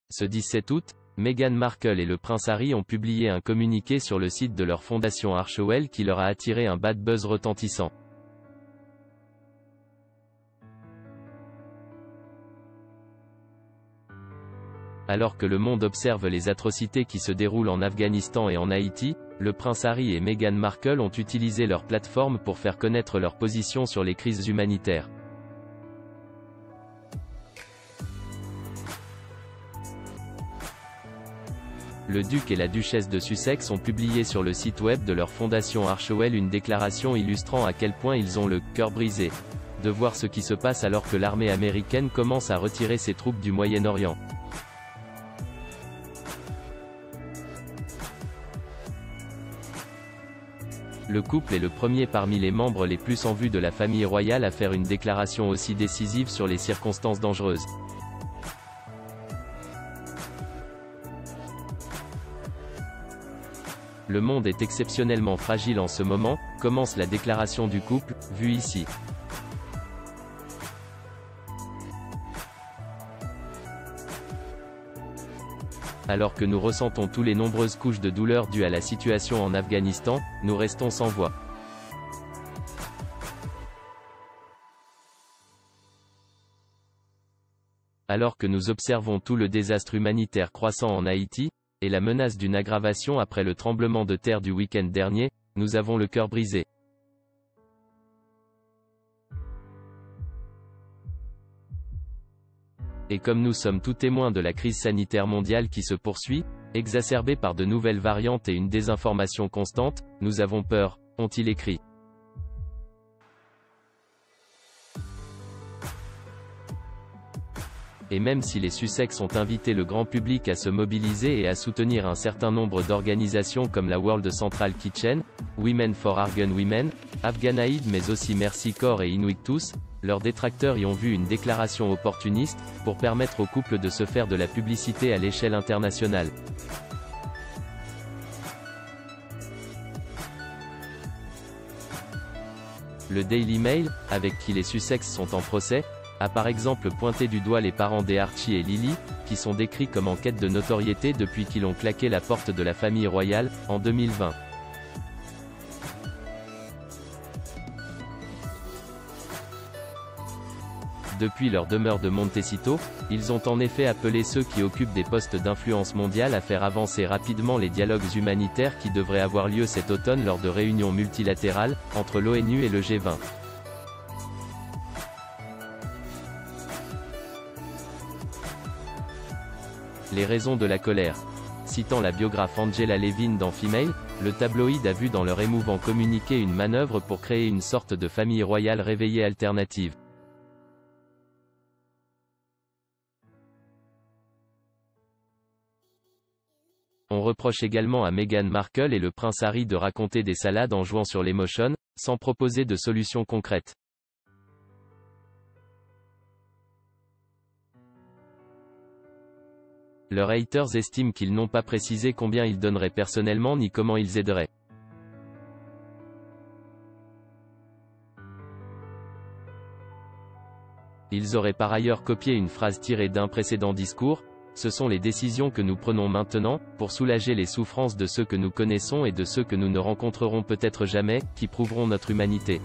Ce 17 août, Meghan Markle et le prince Harry ont publié un communiqué sur le site de leur fondation Archewell qui leur a attiré un bad buzz retentissant. Alors que le monde observe les atrocités qui se déroulent en Afghanistan et en Haïti, le prince Harry et Meghan Markle ont utilisé leur plateforme pour faire connaître leur position sur les crises humanitaires. Le duc et la duchesse de Sussex ont publié sur le site web de leur fondation Archewell une déclaration illustrant à quel point ils ont le cœur brisé de voir ce qui se passe alors que l'armée américaine commence à retirer ses troupes du Moyen-Orient. Le couple est le premier parmi les membres les plus en vue de la famille royale à faire une déclaration aussi décisive sur les circonstances dangereuses. Le monde est exceptionnellement fragile en ce moment, commence la déclaration du couple, vue ici. Alors que nous ressentons tous les nombreuses couches de douleur dues à la situation en Afghanistan, nous restons sans voix. Alors que nous observons tout le désastre humanitaire croissant en Haïti, et la menace d'une aggravation après le tremblement de terre du week-end dernier, nous avons le cœur brisé. Et comme nous sommes tous témoins de la crise sanitaire mondiale qui se poursuit, exacerbée par de nouvelles variantes et une désinformation constante, nous avons peur, ont-ils écrit. Et même si les Sussex ont invité le grand public à se mobiliser et à soutenir un certain nombre d'organisations comme la World Central Kitchen, Women for Afghan Women, Afghan Aid mais aussi Mercy Corps et Invictus, leurs détracteurs y ont vu une déclaration opportuniste, pour permettre au couple de se faire de la publicité à l'échelle internationale. Le Daily Mail, avec qui les Sussex sont en procès, a par exemple pointé du doigt les parents des Archie et Lily, qui sont décrits comme en quête de notoriété depuis qu'ils ont claqué la porte de la famille royale, en 2020. Depuis leur demeure de Montecito, ils ont en effet appelé ceux qui occupent des postes d'influence mondiale à faire avancer rapidement les dialogues humanitaires qui devraient avoir lieu cet automne lors de réunions multilatérales, entre l'ONU et le G20. Les raisons de la colère. Citant la biographe Angela Levin dans Female, le tabloïd a vu dans leur émouvant communiqué une manœuvre pour créer une sorte de famille royale réveillée alternative. On reproche également à Meghan Markle et le prince Harry de raconter des salades en jouant sur l'émotion, sans proposer de solutions concrètes. Leurs haters estiment qu'ils n'ont pas précisé combien ils donneraient personnellement ni comment ils aideraient. Ils auraient par ailleurs copié une phrase tirée d'un précédent discours: ce sont les décisions que nous prenons maintenant, pour soulager les souffrances de ceux que nous connaissons et de ceux que nous ne rencontrerons peut-être jamais, qui prouveront notre humanité.